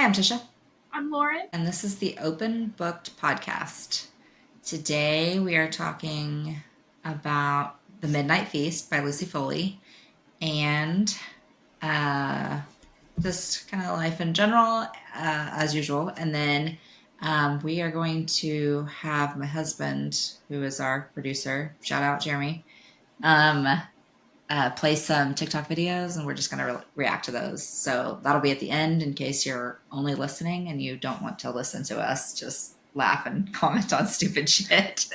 I'm Tisha. I'm Lauren. And this is the Open Booked Podcast. Today we are talking about The Midnight Feast by Lucy Foley and just kind of life in general, as usual. And then we are going to have my husband, who is our producer, shout out Jeremy, play some TikTok videos, and we're just going to react to those. So that'll be at the end in case you're only listening and you don't want to listen to us just laugh and comment on stupid shit.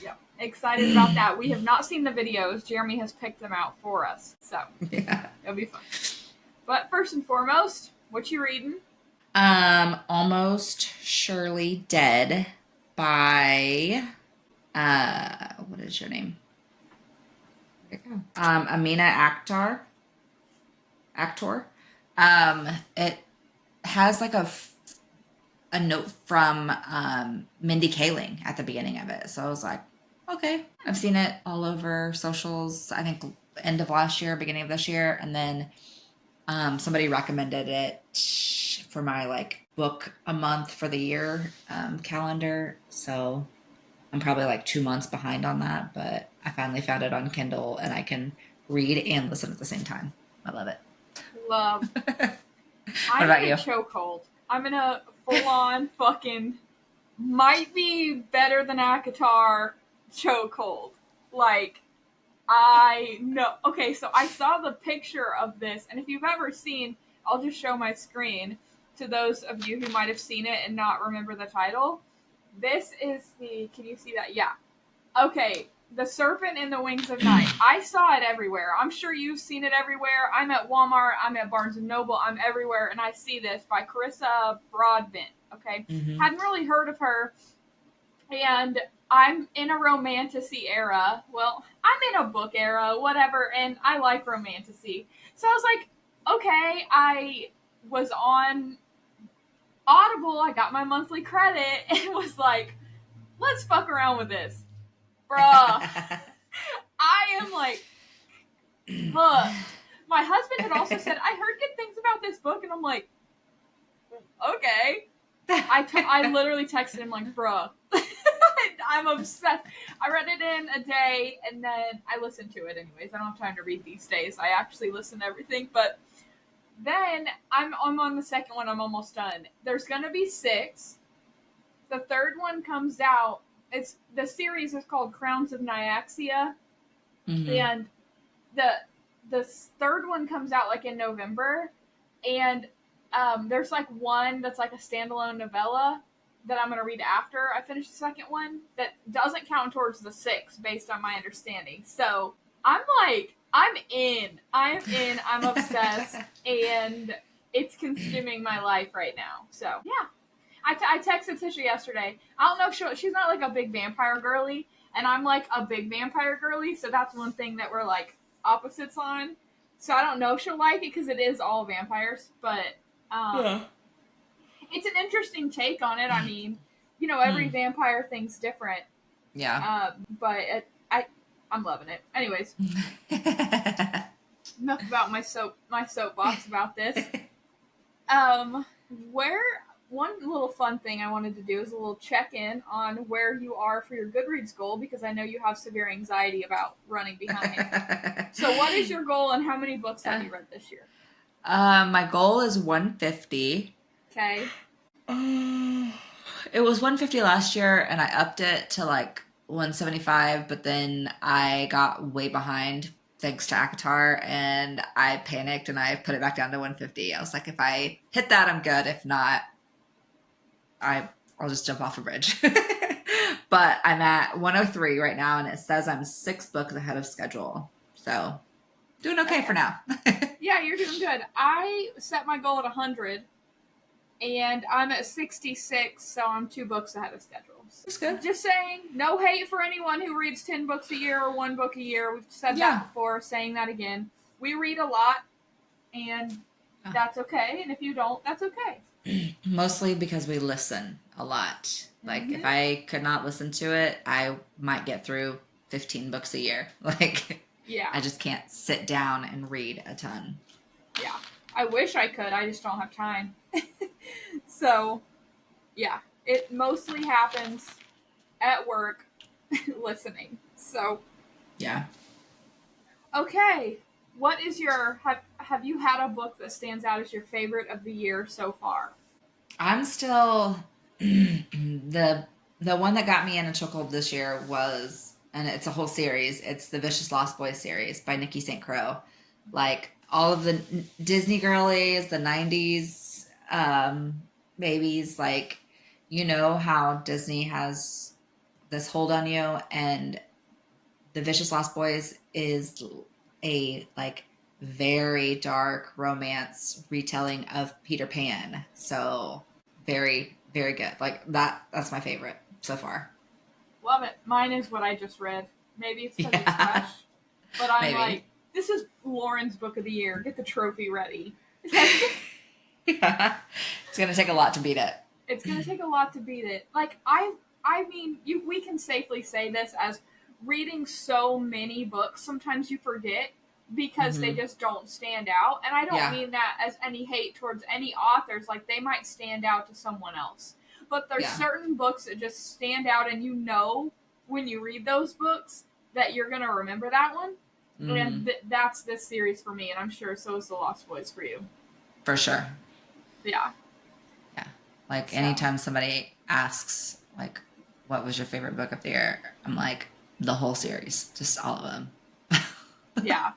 Yep, excited about that. We have not seen the videos. Jeremy has picked them out for us, so Yeah. It'll be fun. But first and foremost, what you reading? Almost Surely Dead by what is your name? There you go. Amina Akhtar. It has like a note from Mindy Kaling at the beginning of it. So I was like, okay. I've seen it all over socials, I think end of last year, beginning of this year. And then somebody recommended it for my like book a month for the year calendar. So I'm probably like 2 months behind on that, but I finally found it on Kindle and I can read and listen at the same time. I love it. Love. What about you? I'm in a chokehold. I'm in a full-on fucking might be better than ACOTAR chokehold. Like, I know. Okay, so I saw the picture of this, and if you've ever seen, I'll just show my screen to those of you who might have seen it and not remember the title. This is can you see that? Yeah. Okay, The Serpent and the Wings of Night. I saw it everywhere. I'm sure you've seen it everywhere. I'm at Walmart, I'm at Barnes & Noble, I'm everywhere, and I see this by Carissa Broadbent, okay? Mm-hmm. Hadn't really heard of her, and I'm in a romantasy era. Well, I'm in a book era, whatever, and I like romantasy. So I was like, okay, I was on Audible, I got my monthly credit, and was like, let's fuck around with this. Bruh. I am like, hooked. My husband had also said, I heard good things about this book, and I'm like, okay. I literally texted him like, bruh, I'm obsessed. I read it in a day, and then I listened to it anyways. I don't have time to read these days. I actually listen to everything, but then I'm on the second one. I'm almost done. There's gonna be 6. The third one comes out. The series is called Crowns of Nyaxia, Mm-hmm. and the third one comes out like in November, and there's like one that's like a standalone novella that I'm gonna read after I finish the second one that doesn't count towards the 6 based on my understanding. So I'm like, I'm in. I'm obsessed, and it's consuming my life right now. So yeah. I texted Tisha yesterday. I don't know if she's not like a big vampire girly, and I'm like a big vampire girly, so that's one thing that we're like opposites on. So I don't know if she'll like it because it is all vampires, but yeah. It's an interesting take on it. I mean, every vampire thing's different. Yeah. But I'm loving it. Anyways, enough about my soapbox about this. One little fun thing I wanted to do is a little check-in on where you are for your Goodreads goal, because I know you have severe anxiety about running behind. So what is your goal, and how many books have you read this year? My goal is 150. Okay. It was 150 last year, and I upped it to like 175, but then I got way behind thanks to ACOTAR, and I panicked and I put it back down to 150. I was like, if I hit that, I'm good. If not, I'll just jump off a bridge. But I'm at 103 right now, and it says I'm 6 books ahead of schedule. So doing okay for now. Yeah, you're doing good. I set my goal at 100, and I'm at 66, so I'm 2 books ahead of schedule. That's good. Just saying, no hate for anyone who reads 10 books a year or 1 book a year. We've said that before, saying that again. We read a lot, and that's okay. And if you don't, that's okay. Mostly because we listen a lot. Like, if I could not listen to it, I might get through 15 books a year. Like, yeah, I just can't sit down and read a ton. I wish I could. I just don't have time. So, yeah, it mostly happens at work listening. So, Yeah. okay. What is your have you had a book that stands out as your favorite of the year so far? I'm still the one that got me in a chokehold this year was, and it's a whole series. It's the Vicious Lost Boys series by Nikki St. Crow. Like all of the Disney girlies, the '90s babies. Like you know how Disney has this hold on you, and the Vicious Lost Boys is a like very dark romance retelling of Peter Pan. So very, very good. Like that's my favorite so far. Love it. Mine is what I just read. Maybe it's because it's Yeah, fresh, but I'm like, maybe. this is Lauren's book of the year. Get the trophy ready. Yeah. It's gonna take a lot to beat it. It's gonna take a lot to beat it. Like I mean, we can safely say this as reading so many books. Sometimes you forget because they Hmm. just don't stand out. And I don't Yeah, mean that as any hate towards any authors. Like they might stand out to someone else, but there's yeah. certain books that just stand out, and you know when you read those books that you're gonna remember that one. And Hmm. that's this series for me, and I'm sure so is the Lost Boys for you. For sure. Yeah. Yeah. Like So anytime somebody asks, like, what was your favorite book of the year? I'm like, the whole series, just all of them. yeah,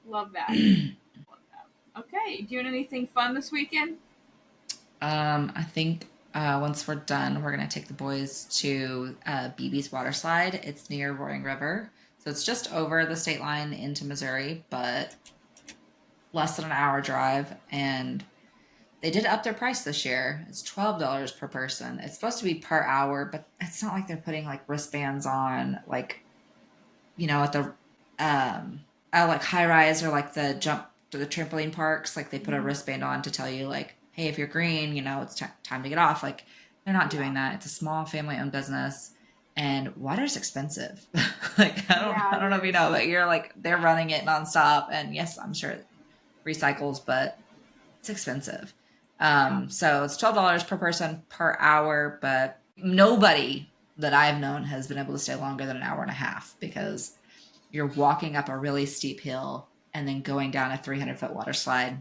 love that. Love that. Okay. Doing anything fun this weekend? I think once we're done, we're gonna take the boys to BB's water slide. It's near Roaring River, so it's just over the state line into Missouri, but less than an hour drive. And they did up their price this year. It's $12 per person. It's supposed to be per hour, but it's not like they're putting like wristbands on, like at the like high rise or like the jump to the trampoline parks. Like they put a Mm-hmm. wristband on to tell you like, hey, if you're green, it's time to get off. Like they're not Yeah. doing that. It's a small family owned business, and water's expensive. Like Yeah, I don't know it if you know, is. but you're like they're running it nonstop, and yes, I'm sure it recycles, but it's expensive. Yeah. So it's $12 per person per hour, but nobody that I've known has been able to stay longer than an hour and a half because you're walking up a really steep hill and then going down a 300-foot water slide.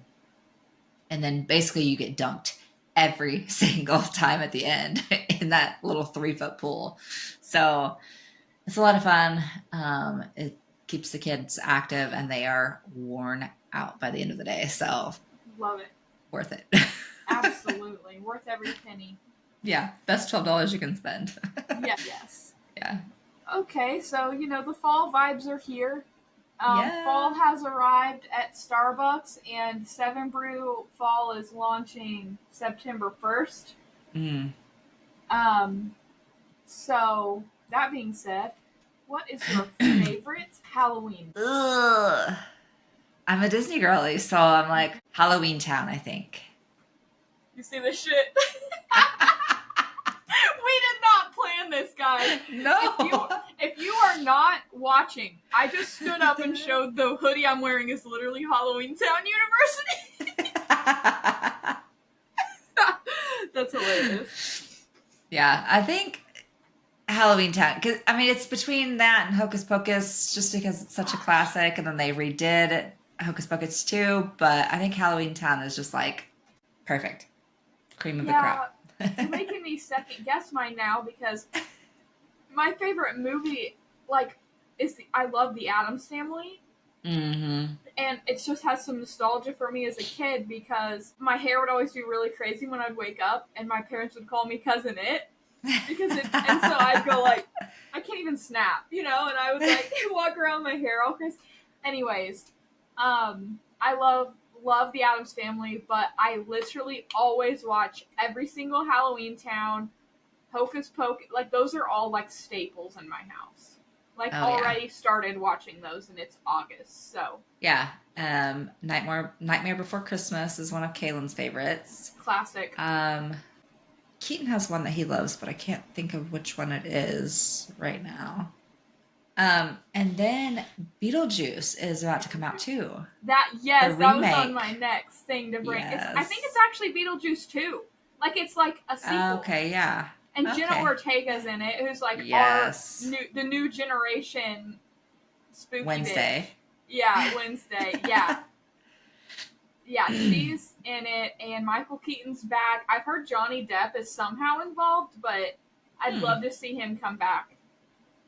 And then basically you get dunked every single time at the end in that little 3-foot pool. So it's a lot of fun. It keeps the kids active and they are worn out by the end of the day. So Love it. worth it. Absolutely. Worth every penny. Yeah, best $12 you can spend. Yes. Yeah. Okay, so the fall vibes are here. Fall Yeah. has arrived at Starbucks, and Seven Brew Fall is launching September 1st. Mm. Um, so that being said, what is your favorite Halloween? Ugh. I'm a Disney girly, so I'm like Halloween Town, I think. You see this shit? We did not plan this, guys. If you No. if you are not watching, I just stood up and showed the hoodie I'm wearing is literally Halloween Town University. That's hilarious. Yeah, I think Halloween Town, because I mean, it's between that and Hocus Pocus, just because it's such a classic, and then they redid Hocus Pocus 2. But I think Halloween Town is just like perfect, cream of the Yeah, crop. you're making me second guess mine now because my favorite movie, like, I love the Addams Family, Mm-hmm. and it just has some nostalgia for me as a kid because my hair would always be really crazy when I'd wake up, and my parents would call me Cousin It and so I'd go like, I can't even snap, and I would like walk around my hair all crazy. Anyways, I love the Addams Family, but I literally always watch every single Halloween Town, Hocus Pocus. Like those are all like staples in my house. Like Oh yeah, already started watching those, and it's August, so yeah. Nightmare Before Christmas is one of Kaylin's favorites. classic. Keaton has one that he loves, but I can't think of which one it is right now. And then Beetlejuice is about to come out too. That The yes, that was on my remake. next thing to bring. It's I think it's Yes. actually Beetlejuice 2. Like it's like a sequel. Okay, yeah. And Jenna Okay. Ortega's in it, who's like Yes. the new generation spooky bitch. Wednesday. Yeah, Wednesday. Yeah. Yeah, she's in it, and Michael Keaton's back. I've heard Johnny Depp is somehow involved, but I'd Hmm. love to see him come back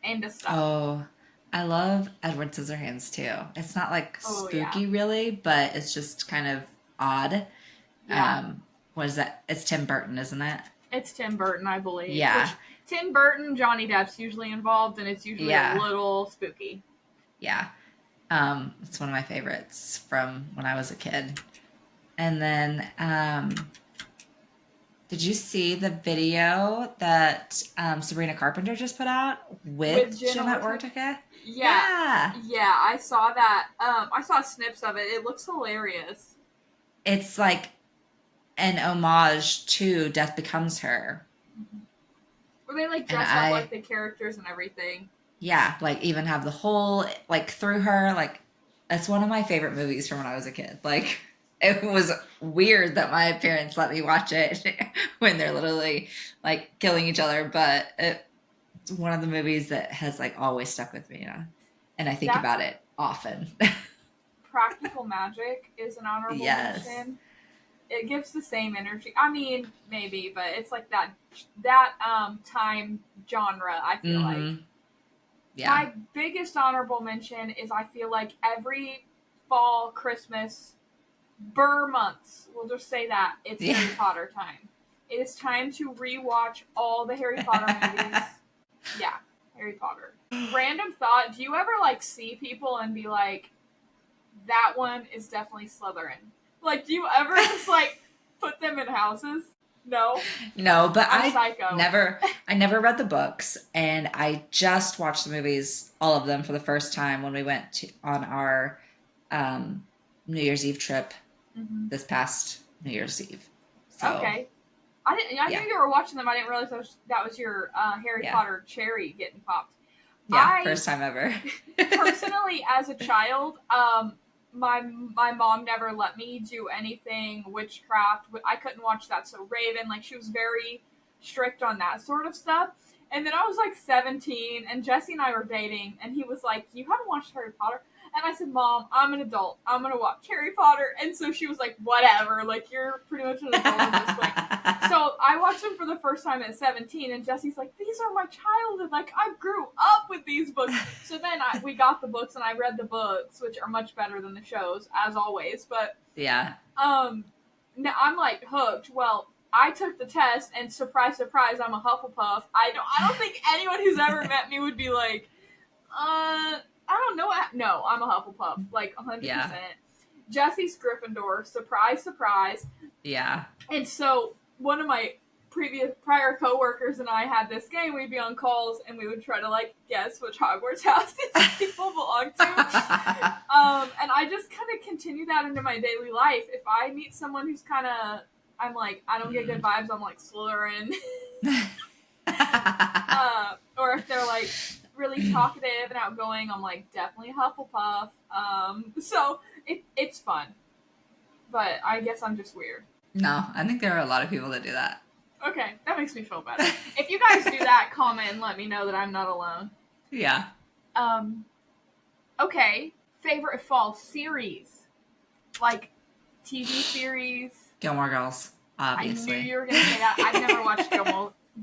into stuff. Oh, I love Edward Scissorhands too. It's not like Oh yeah, spooky really, but it's just kind of odd. yeah. What is that? It's Tim Burton, isn't it? It's Tim Burton, I believe. Yeah. Which Tim Burton, Johnny Depp's usually involved, and it's usually a Yeah. little spooky. Yeah. It's one of my favorites from when I was a kid. And then did you see the video that Sabrina Carpenter just put out With with Jenna Jenna Ortega. Ortega? Yeah, Yeah. yeah, I saw that. I saw snips of it. It looks hilarious. It's like an homage to Death Becomes Her. Where they like And dress up like the characters and everything. yeah, like even have the hole like through her. Like, it's one of my favorite movies from when I was a kid. Like, it was weird that my parents let me watch it when they're literally like killing each other, but it's one of the movies that has like always stuck with me, you know? And I think That's about it often. Practical Magic is an honorable Yes. mention. It gives the same energy. I mean, maybe, but it's like that time genre, I feel like. Mm-hmm. Yeah. My biggest honorable mention is I feel like every fall, Christmas, Burr months, we'll just say that, it's Yeah. Harry Potter time. It is time to rewatch all the Harry Potter movies. Yeah, Harry Potter. Random thought, do you ever like see people and be like, that one is definitely Slytherin? Like, do you ever just like put them in houses? No? No, but I'm psycho. I never read the books, and I just watched the movies, all of them, for the first time when we went on our um, New Year's Eve trip Mm-hmm. this past New Year's Eve. So Okay. I didn't. I yeah, knew you were watching them. I didn't realize that was your Harry yeah, Potter cherry getting popped. yeah, I first time ever. personally, as a child, my mom never let me do anything witchcraft. I couldn't watch that. So Raven, like she was very strict on that sort of stuff. And then I was like 17, and Jesse and I were dating, and he was like, "You haven't watched Harry Potter?" And I said, "Mom, I'm an adult. I'm gonna watch Harry Potter." And so she was like, "Whatever. Like you're pretty much an adult at this point." So I watched them for the first time at 17, and Jesse's like, "These are my childhood. Like I grew up with these books." So then we got the books, and I read the books, which are much better than the shows, as always. But Yeah. now I'm like hooked. Well, I took the test, and surprise, surprise, I'm a Hufflepuff. I don't think anyone who's ever met me would be like, I don't know. No, I'm a Hufflepuff, like 100%. Yeah. Jesse's Gryffindor. Surprise, surprise. Yeah. And so one of my prior coworkers and I had this game. We'd be on calls and we would try to like guess which Hogwarts house these people belong to. And I just kind of continue that into my daily life. If I meet someone who's kind of, I'm like, I don't get good vibes. I'm like Slytherin. Or if they're like really talkative and outgoing, I'm like definitely Hufflepuff. So it's fun, but I guess I'm just weird. No, I think there are a lot of people that do that. Okay, that makes me feel better. If you guys do that, comment and let me know that I'm not alone. Yeah. Okay, favorite fall series, like TV series. Gilmore Girls, obviously. I knew you were gonna say that. I've never watched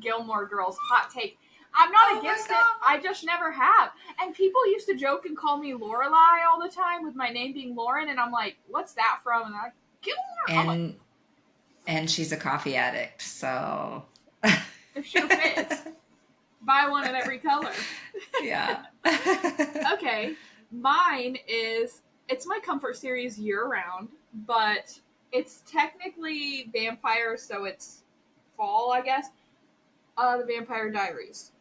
Gilmore Girls. Hot take. I'm not against it. I just never have. And people used to joke and call me Lorelai all the time with my name being Lauren, and I'm like, what's that from? And they're like, Gilmore. And she's a coffee addict, so if she fits, buy one in every color. Yeah. Okay, mine is, it's my comfort series year round, but it's technically vampires, so it's fall, I guess. The Vampire Diaries.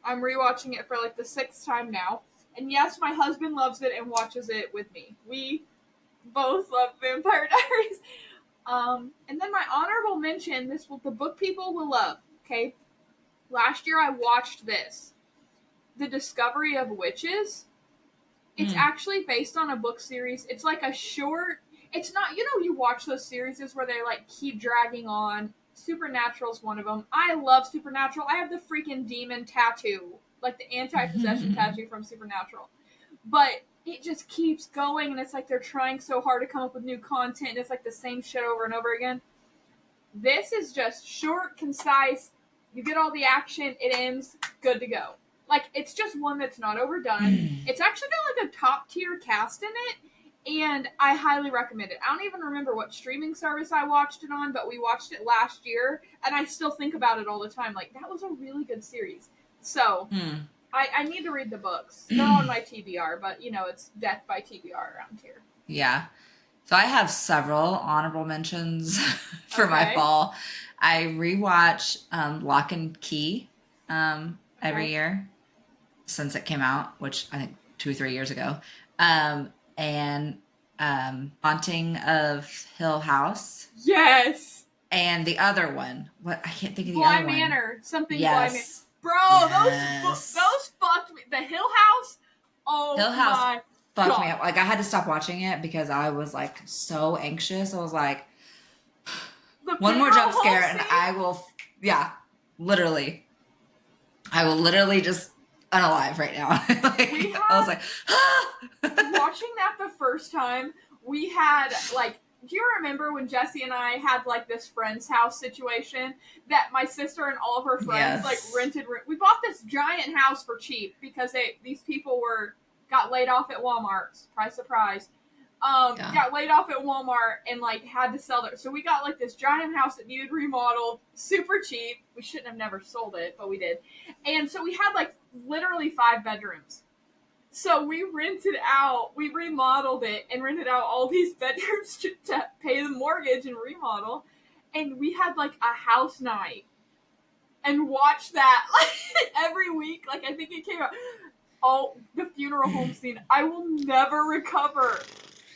I'm rewatching it for like the 6th time now. And yes, my husband loves it and watches it with me. We both love Vampire Diaries. And then my honorable mention, the book people will love, okay? Last year I watched this. The Discovery of Witches. It's Hmm. actually based on a book series. It's like a short. It's not. You watch those series where they like keep dragging on. Supernatural's one of them. I love Supernatural. I have the freaking demon tattoo, like the anti-possession tattoo from Supernatural. But it just keeps going, and it's like they're trying so hard to come up with new content, and it's like the same shit over and over again. This is just short, concise. You get all the action, it ends, good to go. Like, it's just one that's not overdone. It's actually got like a top tier cast in it, and I highly recommend it. I don't even remember what streaming service I watched it on, but we watched it last year, and I still think about it all the time. Like, that was a really good series. So, Hmm. I need to read the books. They're on my TBR, but it's death by TBR around here. Yeah. So I have several honorable mentions for my Okay. fall. I rewatch Lock and Key every Okay. year since it came out, which I think 2 or 3 years ago. And Haunting of Hill House. Yes! And the other one, what I can't think of the Bly other one. Manor. Something Bly Manor. Yes. Bro, Yes. those fucked me. The Hill House? Oh Hill House my fucked God. me up. Like, I had to stop watching it because I was like so anxious. I was like, The one more funeral jump scare home and scene? I will, yeah, literally. I will literally just unalive right now. Like, I was like, ah! Watching that the first time, we had like, do you remember when Jesse and I had like this friend's house situation that my sister and all of her friends Yes. like rented? We bought this giant house for cheap because these people got laid off at Walmart. Surprise, surprise. Yeah. Got laid off at Walmart and like had to sell it. So we got like this giant house that needed remodeled, super cheap. We shouldn't have never sold it, but we did. And so we had like literally 5 bedrooms. So we remodeled it and rented out all these bedrooms to pay the mortgage and remodel. And we had like a house night and watched that like every week. Like I think it came out. Oh, the funeral home scene. I will never recover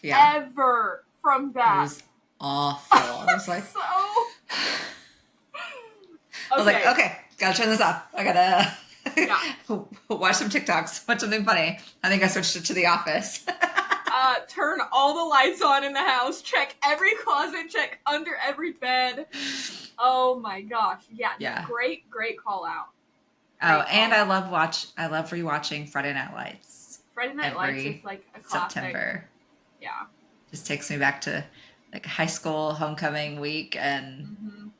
ever from that. It was awful. I was like, so. I was like, okay, gotta turn this off. I gotta watch some TikToks, watch something funny. I think I switched it to The Office. Turn all the lights on in the house, check every closet, check under every bed. Oh my gosh. Yeah. Great call out. And I love rewatching Friday Night Lights. Friday Night Lights is like a classic. September. Yeah. Just takes me back to like high school homecoming week and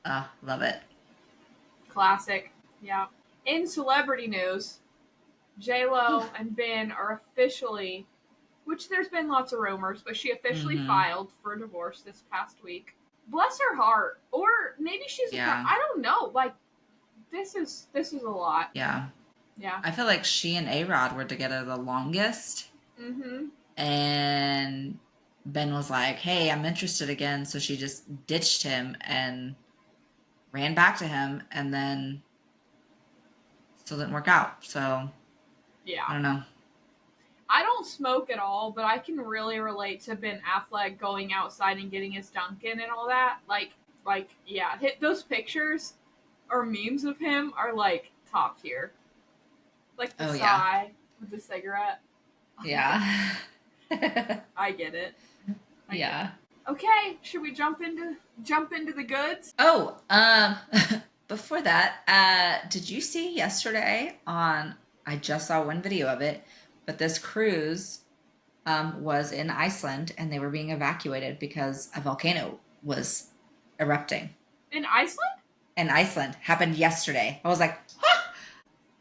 love it. Classic. Yeah. In celebrity news, J-Lo and Ben are officially, which there's been lots of rumors, but she officially filed for a divorce this past week. Bless her heart. Or maybe she's I don't know. Like this is a lot. Yeah. Yeah. I feel like she and A-Rod were together the longest. And Ben was like, hey, I'm interested again. So she just ditched him and ran back to him and then still didn't work out. So yeah, I don't know. I don't smoke at all, but I can really relate to Ben Affleck going outside and getting his Dunkin' and all that. Like yeah, those pictures or memes of him are like top tier. Like the sigh with the cigarette. Yeah. I get it. Yeah. Okay, should we jump into the goods? Oh, before that, did you see yesterday I just saw one video of it, but this cruise was in Iceland and they were being evacuated because a volcano was erupting. In Iceland? In Iceland. Happened yesterday. I was like, huh!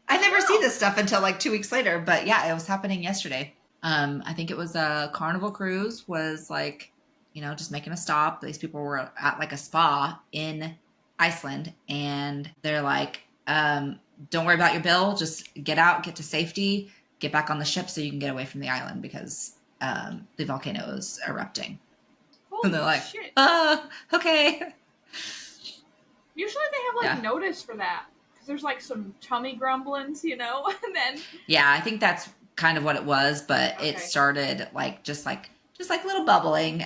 I never see this stuff until like 2 weeks later, but yeah, it was happening yesterday. I think it was a Carnival cruise was like, just making a stop. These people were at like a spa in Iceland and they're like, don't worry about your bill. Just get out, get to safety, get back on the ship so you can get away from the island because the volcano is erupting. Holy and they're like, shit. Okay. Usually they have like notice for that because there's like some tummy grumblings, and then. Yeah, I think that's kind of what it was, but it started like just like little bubbling,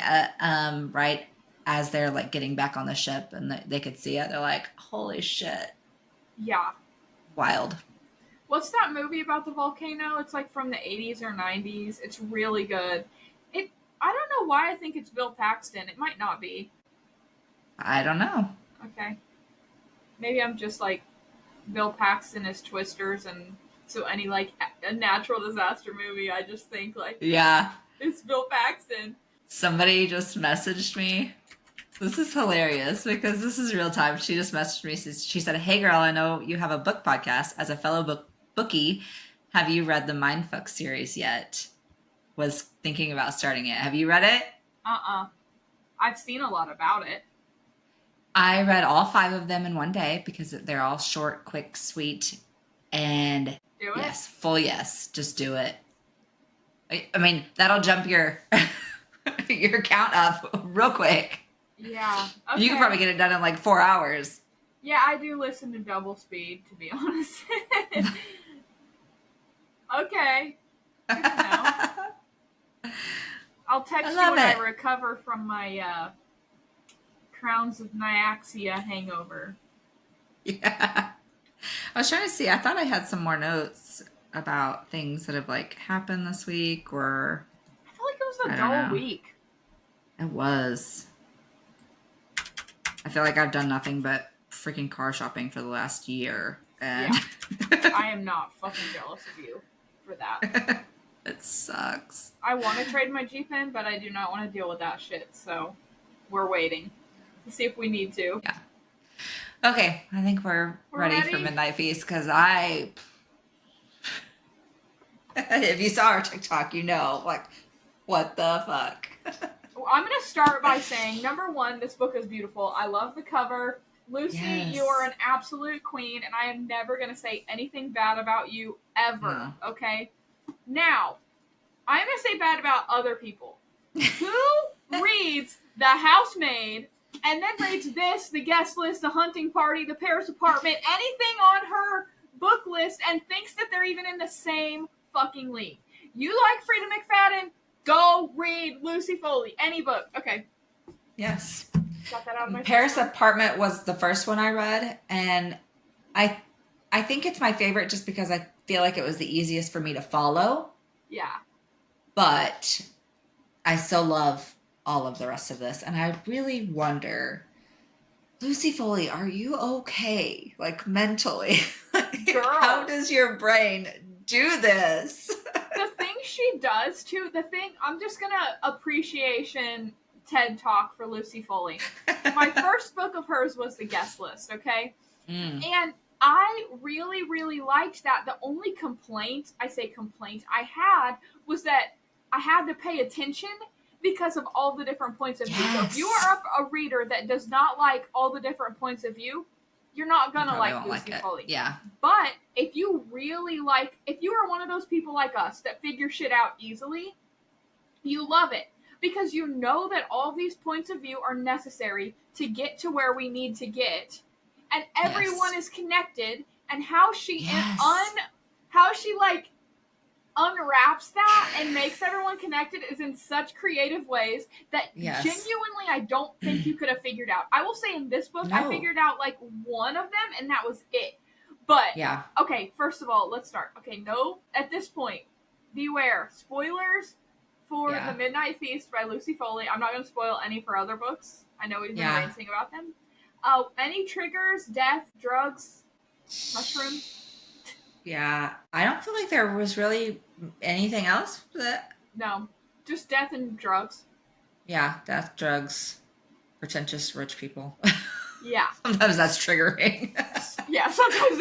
right as they're like getting back on the ship and they could see it. They're like, holy shit. Yeah. Wild. What's that movie about the volcano? It's like from the 80s or 90s. It's really good. It. I don't know why I think it's Bill Paxton. It might not be. I don't know. Okay. Maybe I'm just like Bill Paxton is Twisters, and so any like a natural disaster movie, I just think like Yeah. it's Bill Paxton. Somebody just messaged me. This is hilarious because this is real time. She just messaged me. She said, "Hey girl, I know you have a book podcast. As a fellow bookie, have you read the Mindfuck series yet? Was thinking about starting it. Have you read it?" I've seen a lot about it. I read all 5 of them in one day because they're all short, quick, sweet, and Do it? yes, full yes. Just do it. I mean, that'll jump your your count up real quick. Yeah. Okay. You can probably get it done in like 4 hours. Yeah, I do listen to double speed, to be honest. Okay. Good to know. I'll text you when I recover from my Crowns of Nyaxia hangover. Yeah. I was trying to see. I thought I had some more notes about things that have like happened this week, or I feel like it was a dull week. It was. I feel like I've done nothing but freaking car shopping for the last year. And yeah. I am not fucking jealous of you for that. It sucks. I want to trade my Jeep in, but I do not want to deal with that shit. So we're waiting to see if we need to. Yeah. Okay, I think we're ready for Midnight Feast because if you saw our TikTok, you know, like, what the fuck? I'm going to start by saying, number one, this book is beautiful. I love the cover. Lucy, yes. You are an absolute queen, and I am never going to say anything bad about you ever, okay? Now, I'm going to say bad about other people. Who reads The Housemaid and then reads this, The Guest List, The Hunting Party, The Paris Apartment, anything on her book list, and thinks that they're even in the same fucking league? You like Frida McFadden? Go read Lucy Foley. Any book. Okay. Yes. Got that out of my Paris Apartment was the first one I read, and I think it's my favorite just because I feel like it was the easiest for me to follow. Yeah. But I still love all of the rest of this, and I really wonder, Lucy Foley, are you okay? Like, mentally? Girl. How does your brain do this? The thing she does, too, I'm just gonna appreciation TED Talk for Lucy Foley. My first book of hers was The Guest List, okay? And I really, really liked that. The only complaint I had was that I had to pay attention because of all the different points of view. So if you are a reader that does not like all the different points of view, you're not gonna like Lucy Foley. Yeah. But if you really if you are one of those people like us that figure shit out easily, you love it. Because you know that all these points of view are necessary to get to where we need to get. And everyone is connected. And how she unwraps that and makes everyone connected is in such creative ways that genuinely I don't think you could have figured out. I will say in this book, I figured out like one of them and that was it. But, okay, first of all, let's start. Okay, at this point, beware. Spoilers for The Midnight Feast by Lucy Foley. I'm not going to spoil any for other books. I know we've been ranting about them. Any triggers, death, drugs, mushrooms? Yeah, I don't feel like there was really anything else. No, just death and drugs. Yeah, death, drugs, pretentious rich people. Yeah. Sometimes that's triggering. Yeah, sometimes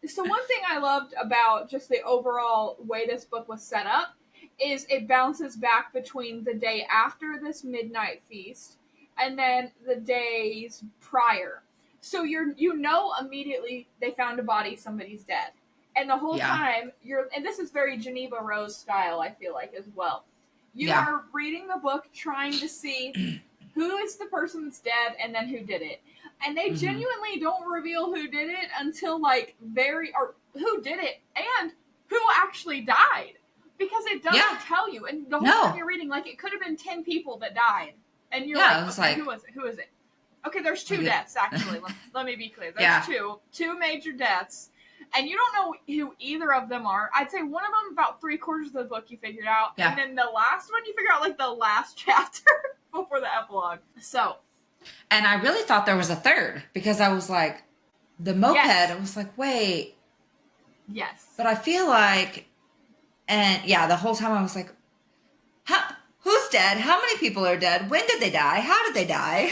so one thing I loved about just the overall way this book was set up is it bounces back between the day after this midnight feast and then the days prior. So you know immediately they found a body, somebody's dead. And the whole time and this is very Geneva Rose style, I feel like, as well. You are reading the book trying to see who is the person that's dead and then who did it. And they genuinely don't reveal who did it until who did it and who actually died. Because it doesn't tell you. And the whole time you're reading, like, it could have been 10 people that died. And you're like, who was it? Okay, there's two Like, deaths actually. Let me be clear. There's yeah, two major deaths, and you don't know who either of them are. I'd say one of them about 3/4 of the book you figured out, and yeah. then the last one you figure out like the last chapter before the epilogue. So And I really thought there was a third because I was like, the moped. yes, I was like, wait, yes, but I feel like, and yeah, the whole time I was like, who's dead? How many people are dead? When did they die? How did they die?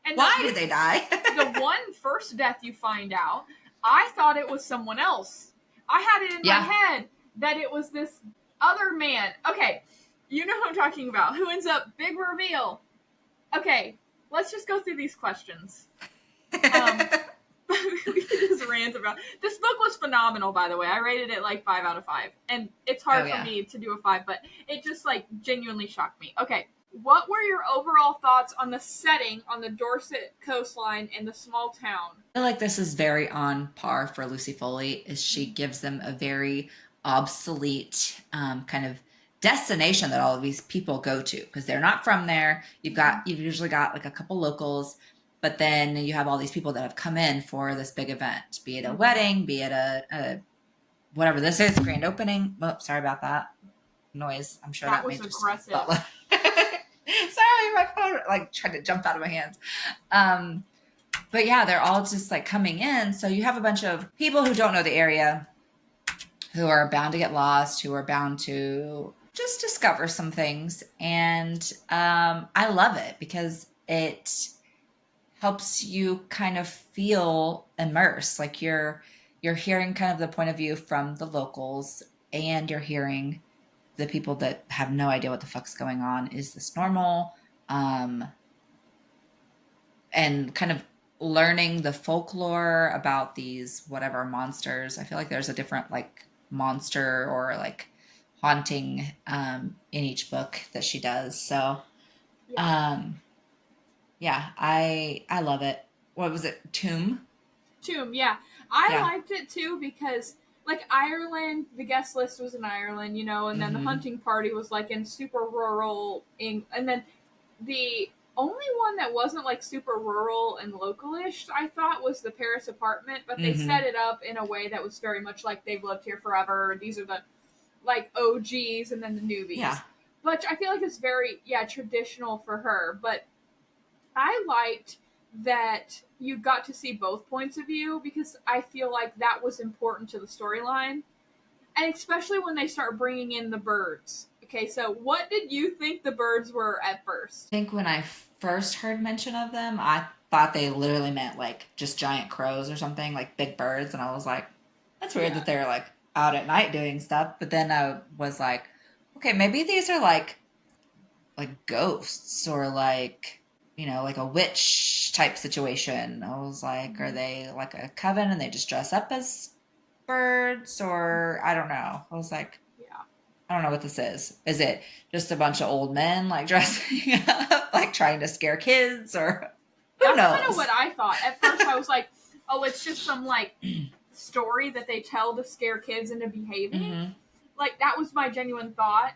and Why did they die? the one first death you find out, I thought it was someone else. I had it in my Yeah. head that it was this other man. Okay, you know who I'm talking about. Who ends up big reveal. Okay, let's just go through these questions. We can just rant about this book was phenomenal, by the way. I rated it like 5 out of 5, and it's hard for me to do a 5, but it just like genuinely shocked me. Okay, what were your overall thoughts on the setting on the Dorset coastline in the small town? I feel like this is very on par for Lucy Foley, is she gives them a very obsolete kind of destination that all of these people go to because they're not from there. You've usually got like a couple locals, but then you have all these people that have come in for this big event, be it a wedding, be it a whatever this is, grand opening. Oh, sorry about that noise. I'm sure That that was made aggressive. Sorry, my phone like tried to jump out of my hands. But yeah, they're all just like coming in. So you have a bunch of people who don't know the area, who are bound to get lost, who are bound to just discover some things. And I love it because it helps you kind of feel immersed. Like you're hearing kind of the point of view from the locals, and you're hearing the people that have no idea what the fuck's going on. Is this normal? And kind of learning the folklore about these whatever monsters. I feel like there's a different like monster or like haunting in each book that she does. So yeah, I love it. What was it? Tomb? Yeah. I Yeah. liked it too because like Ireland, the guest list was in Ireland, you know, and then the hunting party was like in super rural and then the only one that wasn't like super rural and localish, I thought, was the Paris apartment, but they set it up in a way that was very much like they've lived here forever. These are the like OGs and then the newbies. Yeah. But I feel like it's very traditional for her. But I liked that you got to see both points of view because I feel like that was important to the storyline. And especially when they start bringing in the birds. Okay, so what did you think the birds were at first? I think when I first heard mention of them, I thought they literally meant like just giant crows or something, like big birds. And I was like, that's weird that they're like out at night doing stuff. But then I was like, okay, maybe these are like ghosts or like, you know, like a witch type situation. I was like, are they like a coven and they just dress up as birds, or I don't know. I was like, I don't know what this is. Is it just a bunch of old men like dressing up, like trying to scare kids, or who knows? That's kind of what I thought. At first, I was like, oh, it's just some like story that they tell to scare kids into behaving. Like that was my genuine thought.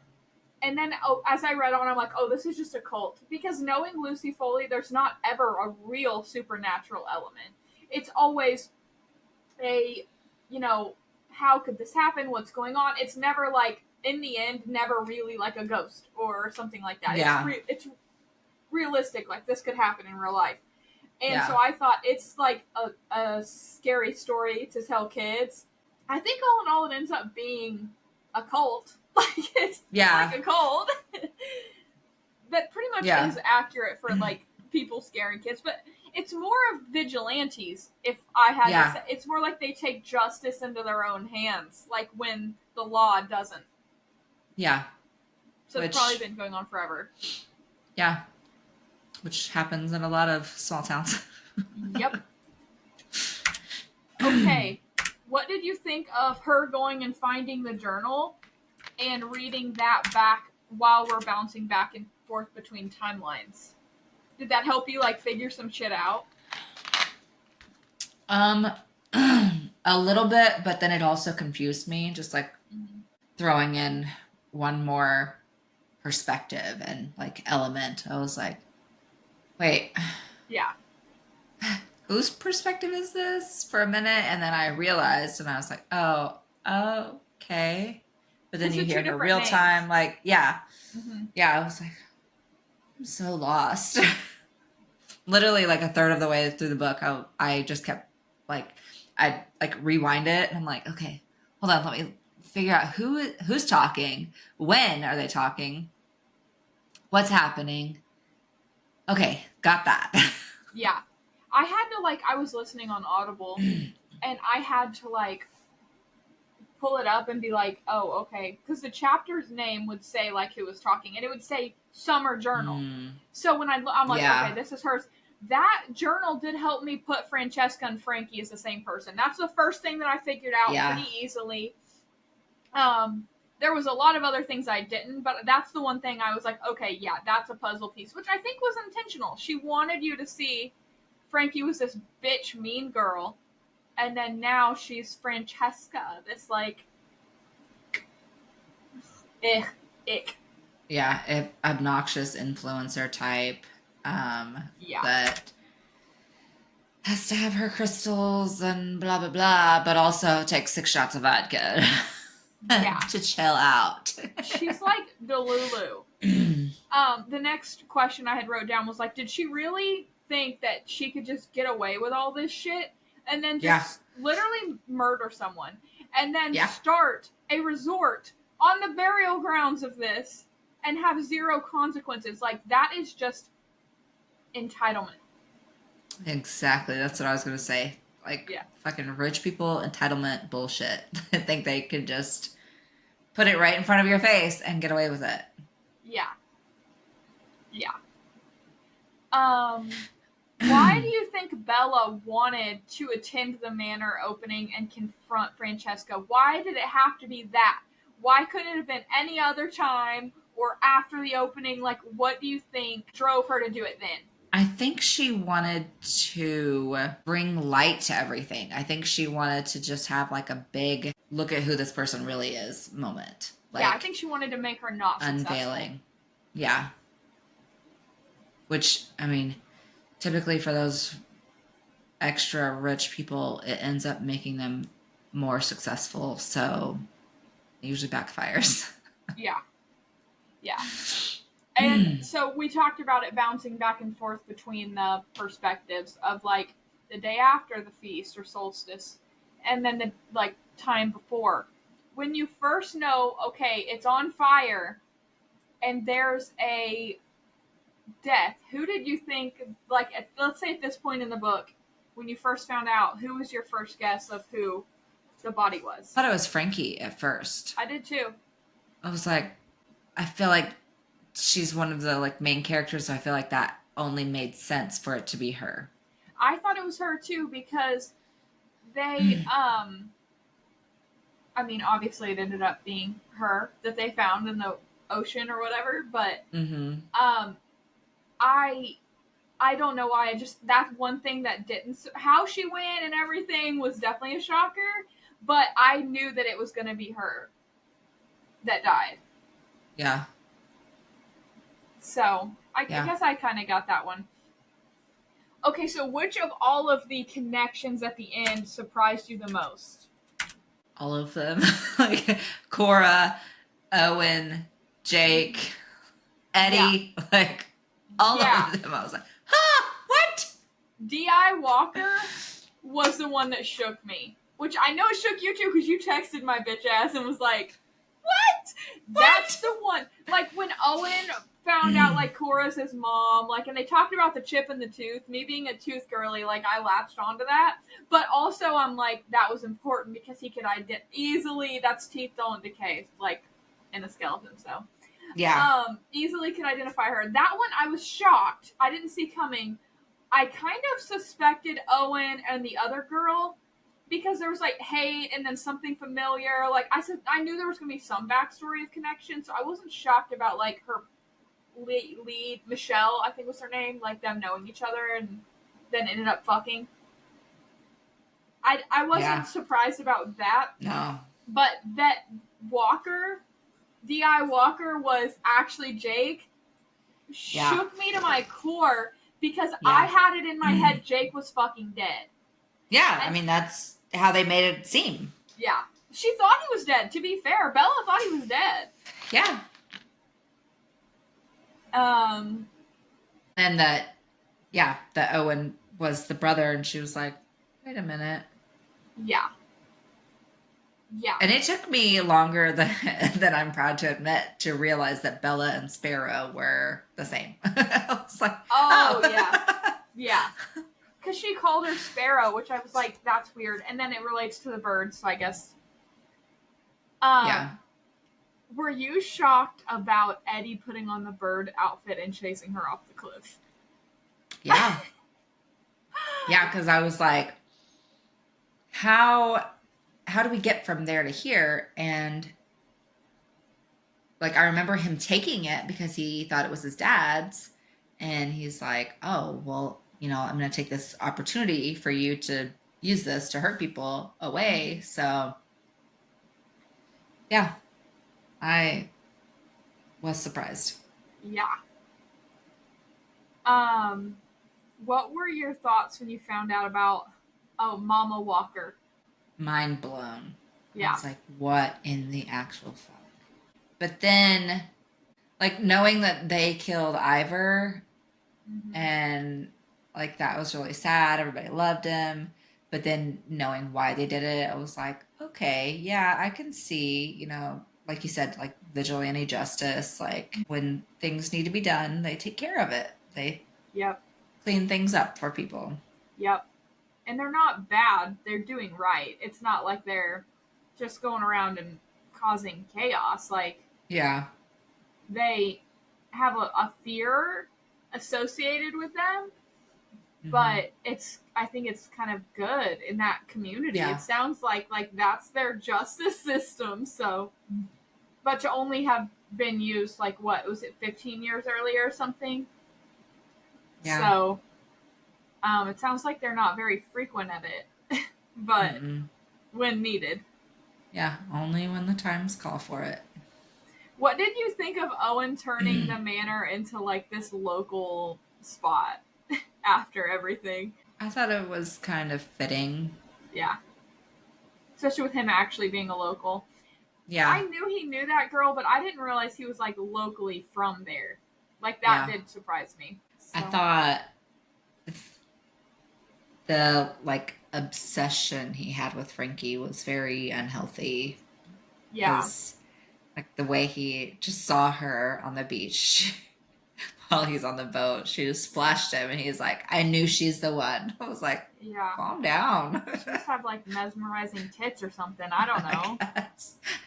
And then as I read on, I'm like, oh, this is just a cult. Because knowing Lucy Foley, there's not ever a real supernatural element. It's always a, you know, how could this happen? What's going on? It's never like, in the end, never really like a ghost or something like that. Yeah. It's realistic. Like this could happen in real life. And so I thought it's like a scary story to tell kids. I think all in all, it ends up being a cult. Like it's like a cult that pretty much is accurate for like people scaring kids, but it's more of vigilantes. If I had to say, it's more like they take justice into their own hands, like when the law doesn't. Yeah. So it's probably been going on forever. Yeah. Which happens in a lot of small towns. Yep. Okay. What did you think of her going and finding the journal and reading that back while we're bouncing back and forth between timelines? Did that help you like figure some shit out? A little bit, but then it also confused me, just like throwing in one more perspective and like element. I was like, wait. Yeah. whose perspective is this for a minute? And then I realized, and I was like, oh, okay. But then Because you they're two hear her different real time, names. like, yeah, Hmm. yeah. I was like, I'm so lost. Literally, like a third of the way through the book, I just kept like, I like rewind it, and I'm like, okay, hold on, let me figure out who's talking, when are they talking, what's happening. Okay, got that. Yeah. I had to, like, I was listening on Audible, and I had to, like, pull it up and be like, oh, okay. Because the chapter's name would say, like, who was talking, and it would say Summer Journal. Mm, So when I'm like, okay, yeah, this is hers. That journal did help me put Francesca and Frankie as the same person. That's the first thing that I figured out yeah. pretty easily. Um, there was a lot of other things I didn't, but that's the one thing I was like, okay, yeah, that's a puzzle piece, which I think was intentional. She wanted you to see Frankie was this bitch mean girl, and then now she's Francesca, this like ick, ick. Yeah, obnoxious influencer type, Yeah, that has to have her crystals and blah blah blah, but also take 6 shots of vodka yeah. to chill out. She's like Delulu. The next question I had wrote down was like, did she really think that she could just get away with all this shit and then Yeah, just literally murder someone and then yeah, start a resort on the burial grounds of this and have zero consequences? Like, that is just entitlement. exactly. That's what I was gonna say. Like Yeah, fucking rich people entitlement bullshit. I think they could just put it right in front of your face and get away with it. yeah, yeah. Why do you think Bella wanted to attend the manor opening and confront Francesca? Why did it have to be that? Why couldn't it have been any other time or after the opening? Like, what do you think drove her to do it then? I think she wanted to bring light to everything. I think she wanted to just have like a big look at who this person really is moment. Yeah, I Like think she wanted to make her not successful. unveiling. Yeah. Which, I mean, typically for those extra rich people, it ends up making them more successful. So it usually backfires. Yeah, yeah. And so we talked about it bouncing back and forth between the perspectives of like the day after the feast or solstice and then the like time before. When you first know, okay, it's on fire and there's a death, who did you think, like, let's say at this point in the book, when you first found out, who was your first guess of who the body was? I thought it was Frankie at first. I did too. I was like, I feel like she's one of the like main characters, so I feel like that only made sense for it to be her. I thought it was her too because they I mean, obviously, it ended up being her that they found in the ocean or whatever. But Mm-hmm. um, I I don't know why. I just that's one thing that didn't. How she went and everything was definitely a shocker. But I knew that it was going to be her that died. Yeah. So I Yeah. guess I kind of got that one. Okay, so which of all of the connections at the end surprised you the most? All of them. Like Cora, Owen, Jake, Yeah, Eddie, like all yeah. of them. I was like, huh, what? D.I. Walker was the one that shook me. Which I know it shook you too because you texted my bitch ass and was like, what? That's the one. Like when Owen found out like Cora's his mom, like, and they talked about the chip in the tooth. Me being a tooth girly, like I latched onto that. But also I'm like, that was important because he could easily, that's teeth don't decay, like in a skeleton, so. Yeah. Easily could identify her. That one I was shocked. I didn't see coming. I kind of suspected Owen and the other girl because there was like hate and then something familiar. Like I said, I knew there was gonna be some backstory of connection, so I wasn't shocked about like her lead Michelle, I think was her name, like them knowing each other and then ended up fucking. I wasn't Yeah. surprised about that, No. but that Walker, D.I. Walker was actually Jake Yeah. shook me to my core because Yeah. I had it in my head Jake was fucking dead. Yeah, I mean, that's how they made it seem. Yeah. She thought he was dead, to be fair. Bella thought he was dead. Yeah. And that Owen was the brother, and she was like, wait a minute. Yeah. Yeah. And it took me longer than I'm proud to admit to realize that Bella and Sparrow were the same. I was like, oh. Yeah. Yeah. Because she called her Sparrow, which I was like, that's weird. And then it relates to the bird, so I guess. Yeah. Were you shocked about Eddie putting on the bird outfit and chasing her off the cliff? Yeah. Yeah, because I was like, how do we get from there to here? And like, I remember him taking it because he thought it was his dad's. And he's like, oh, well, you know, I'm going to take this opportunity for you to use this to hurt people away. So, yeah, I was surprised. Yeah. What were your thoughts when you found out about, Mama Walker? Mind blown. Yeah. I was like, what in the actual fuck? But then, like, knowing that they killed Ivor, and like that was really sad. Everybody loved him. But then knowing why they did it, I was like, okay, yeah, I can see, you know, like you said, like vigilante justice, like when things need to be done, they take care of it. They Yep. clean things up for people. Yep. And they're not bad. They're doing right. It's not like they're just going around and causing chaos. Like, Yeah. they have a fear associated with them, but I think it's kind of good in that community. Yeah. It sounds like that's their justice system. So, but to only have been used, like, what was it, 15 years earlier or something? Yeah. So, it sounds like they're not very frequent at it, but when needed. Yeah, only when the times call for it. What did you think of Owen turning the manor into like this local spot after everything? I thought it was kind of fitting. Yeah. Especially with him actually being a local. Yeah. I knew he knew that girl, but I didn't realize he was like locally from there. Like, that did surprise me. So. I thought the like obsession he had with Frankie was very unhealthy. Yeah. Like the way he just saw her on the beach while he's on the boat, she just splashed him, and he's like, I knew she's the one. I was like, yeah, calm down. She must have like mesmerizing tits or something. I don't know.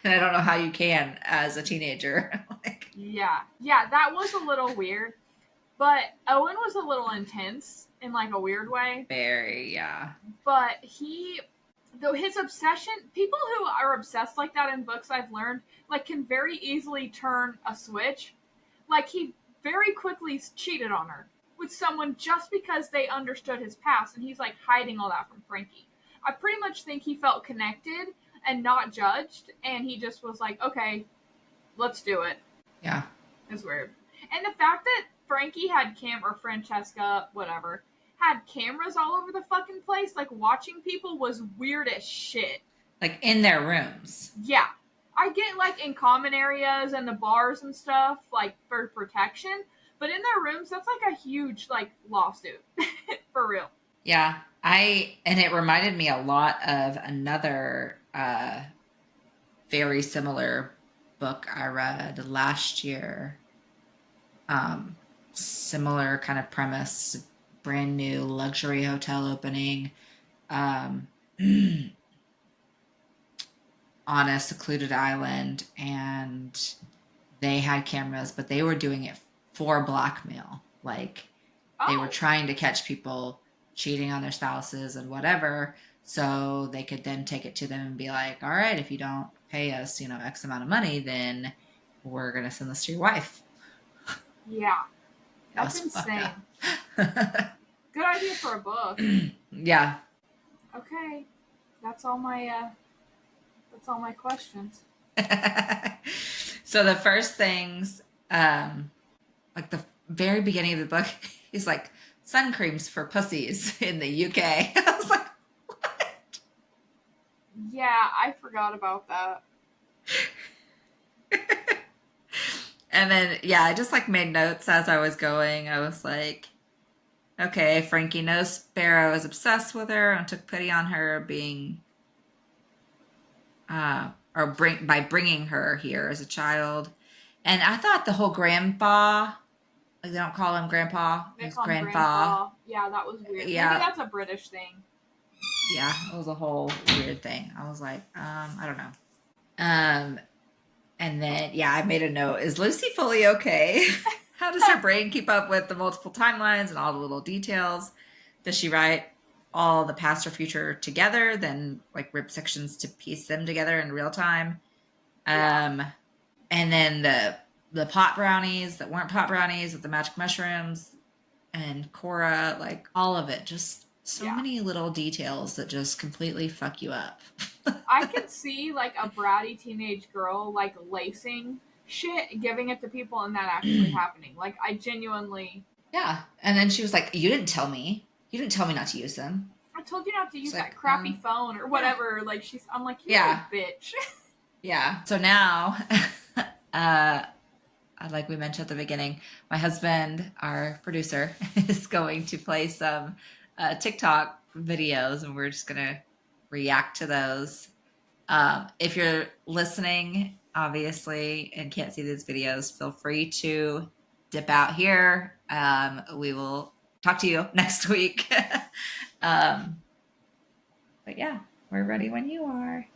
And I don't know how you can as a teenager. Like, yeah, that was a little weird. But Owen was a little intense in like a weird way. Very, yeah. But his obsession, people who are obsessed like that in books, I've learned, like, can very easily turn a switch. Like, he very quickly cheated on her with someone just because they understood his past, and he's like hiding all that from Frankie. I pretty much think he felt connected and not judged, and he just was like, okay, let's do it. Yeah. It's weird. And the fact that Frankie had Francesca, whatever, had cameras all over the fucking place, like, watching people was weird as shit. Like, in their rooms. Yeah. I get, like, in common areas and the bars and stuff, like, for protection, but in their rooms, that's like a huge, like, lawsuit. For real. Yeah. And it reminded me a lot of another very similar book I read last year. Similar kind of premise, brand new luxury hotel opening on a secluded island, and they had cameras, but they were doing it for blackmail. Like, they were trying to catch people cheating on their spouses and whatever, so they could then take it to them and be like, all right, if you don't pay us, you know, X amount of money, then we're going to send this to your wife. Yeah. That's insane. Good idea for a book. Yeah. Okay. That's all my questions. So the first things, like the very beginning of the book, he's like, sun creams for pussies in the UK. I was like, what? Yeah, I forgot about that. And then, yeah, I just like made notes as I was going. I was like, okay, Frankie knows Sparrow is obsessed with her and took pity on her being, by bringing her here as a child. And I thought the whole grandpa, like they don't call him grandpa, They it's call him grandpa. Grandpa. Yeah, that was weird. Yeah. Maybe that's a British thing. Yeah, it was a whole weird thing. I was like, I don't know. And then, yeah, I made a note. Is Lucy fully okay? How does her brain keep up with the multiple timelines and all the little details? Does she write all the past or future together, then like rip sections to piece them together in real time? Yeah. And then the pot brownies that weren't pot brownies with the magic mushrooms and Cora, like all of it, just so many little details that just completely fuck you up. I could see like a bratty teenage girl like lacing shit, giving it to people, and that actually happening. Like I genuinely. Yeah, and then she was like, "You didn't tell me. You didn't tell me not to use them. I told you not to use It's that like, crappy phone or whatever." Like I'm like, you're a bitch. Yeah. So now, like we mentioned at the beginning, my husband, our producer, is going to play some TikTok videos, and we're just gonna react to those. If you're listening, obviously, and can't see these videos, feel free to dip out here. We will talk to you next week. But yeah, we're ready when you are.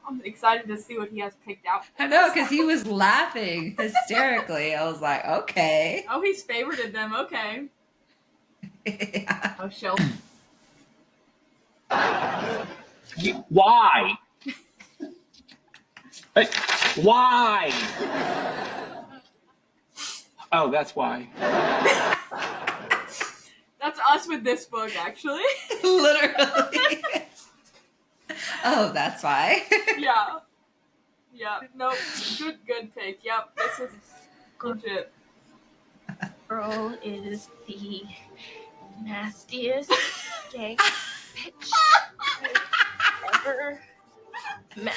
I'm excited to see what he has picked out. I know, because he was laughing hysterically. I was like, okay. Oh, he's favorited them. Okay. Yeah. Oh, Shell. Why? Why? Oh, that's why. That's us with this book, actually. Literally. Oh, that's why. Yeah. Yeah. Nope. Good pick. Yep. This is legit. Girl is the nastiest gay bitch I've ever met.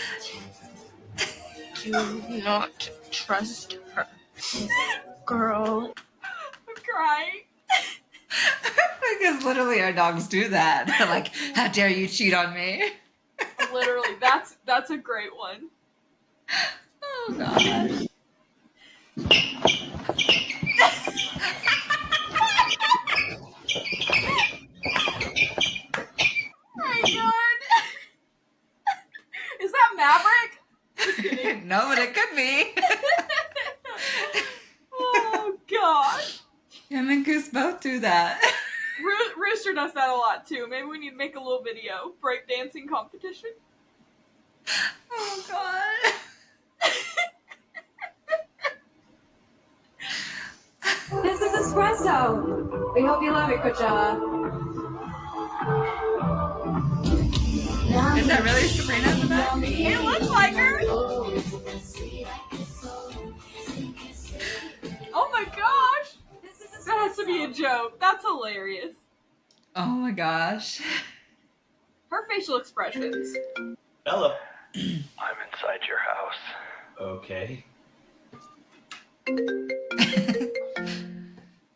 Do not trust her. This girl. I'm crying. Because literally our dogs do that. They're like, how dare you cheat on me? Literally, that's a great one. Oh gosh. My God. Is that Maverick? Just kidding. No, but it could be. Oh God. Him and Goose both do that. Rooster does that a lot too. Maybe we need to make a little video. Breakdancing competition. Oh God. This is espresso. We hope you love it, Coachella. Is that really Sabrina in the back? It looks like her. Oh my gosh. That has to be a joke. That's hilarious. Oh my gosh. Her facial expressions. Hello. I'm inside your house. Okay.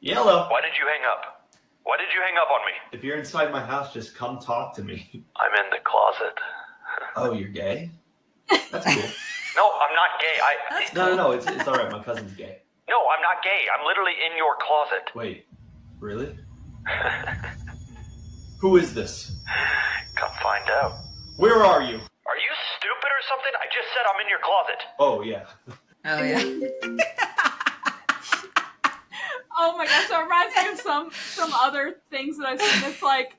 Yellow. Why did you hang up? Why did you hang up on me? If you're inside my house, just come talk to me. I'm in the closet. Oh, you're gay? That's cool. No, I'm not gay. That's No, cool. no, it's all right. My cousin's gay. No, I'm not gay. I'm literally in your closet. Wait, really? Who is this? Come find out. Where are you? Are you stupid or something? I just said I'm in your closet. Oh, yeah. Oh yeah. Oh my gosh, that reminds me of some other things that I've seen. It's like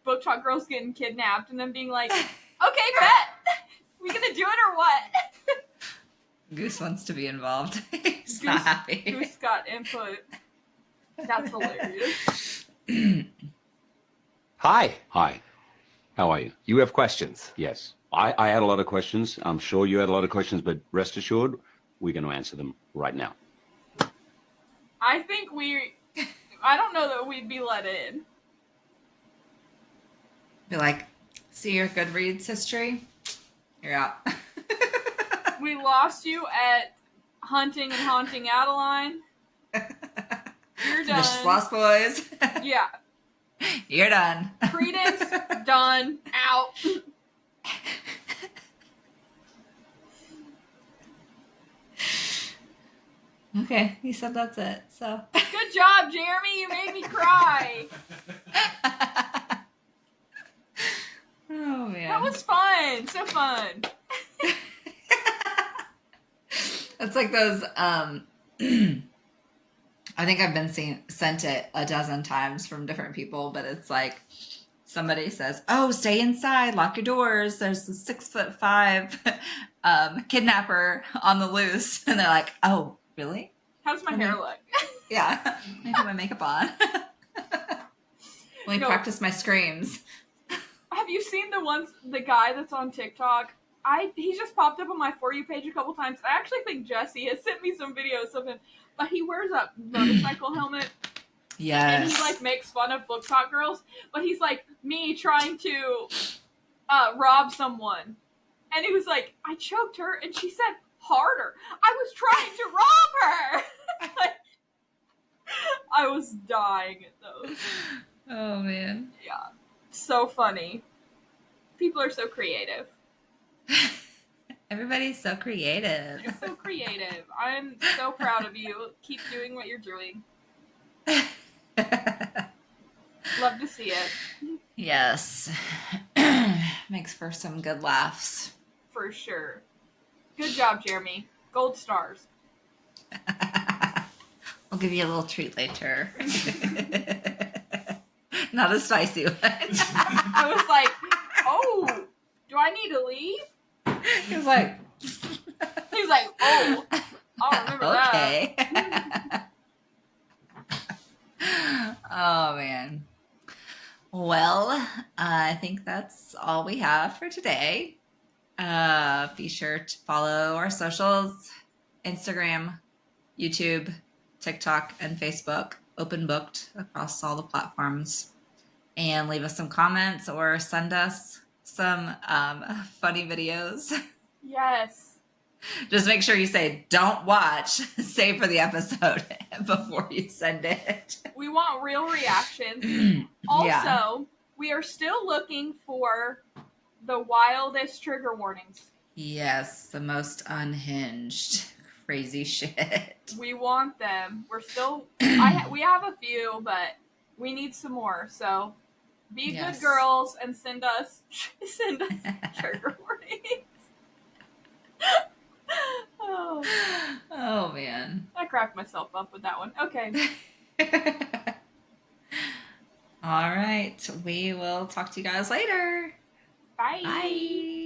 bookshop girls getting kidnapped and then being like, okay, bet. We gonna do it or what? Goose wants to be involved. He's not happy. Goose got input. That's hilarious. Hi. Hi. How are you? You have questions? Yes. I had a lot of questions. I'm sure you had a lot of questions, but rest assured, we're going to answer them right now. I think we I don't know that we'd be let in. Be like, see your Goodreads history? You're out. We lost you at Hunting and Haunting Adeline. You're done. Vicious Lost Boys. Yeah. You're done. Credence, done, out. Okay, you said that's it. So. Good job, Jeremy. You made me cry. Oh man. That was fun. So fun. It's like those I think I've been sent it a dozen times from different people, but it's like somebody says, "Oh, stay inside, lock your doors. There's a 6'5" kidnapper on the loose," and they're like, "Oh, really? How's my hair look? Yeah, let me put my makeup on. Let me No. practice my screams." Have you seen the guy that's on TikTok? He just popped up on my For You page a couple times. I actually think Jesse has sent me some videos of him, but he wears a motorcycle helmet. Yes. And he like makes fun of book talk girls, but he's like me trying to rob someone. And he was like, I choked her and she said harder. I was trying to rob her. Like, I was dying at those. Oh man. Yeah. So funny. People are so creative. Everybody's so creative. You're so creative. I'm so proud of you. Keep doing what you're doing. Love to see it. Yes. Makes for some good laughs. For sure. Good job, Jeremy. Gold stars. I'll give you a little treat later. Not a spicy one. I was like, oh, do I need to leave? He was like, He's like, oh, I'll remember that. okay. Oh, man. Well, I think that's all we have for today. Be sure to follow our socials, Instagram, YouTube, TikTok, and Facebook, open booked across all the platforms. And leave us some comments or send us some funny videos. Yes. Just make sure you say, don't watch, save for the episode before you send it. We want real reactions. Also, Yeah. we are still looking for the wildest trigger warnings. Yes, the most unhinged, crazy shit. We want them. We're still, we have a few, but we need some more. So be Yes. good girls and send us trigger warnings. Oh, Oh, man. I cracked myself up with that one. Okay. All right. We will talk to you guys later. Bye. Bye.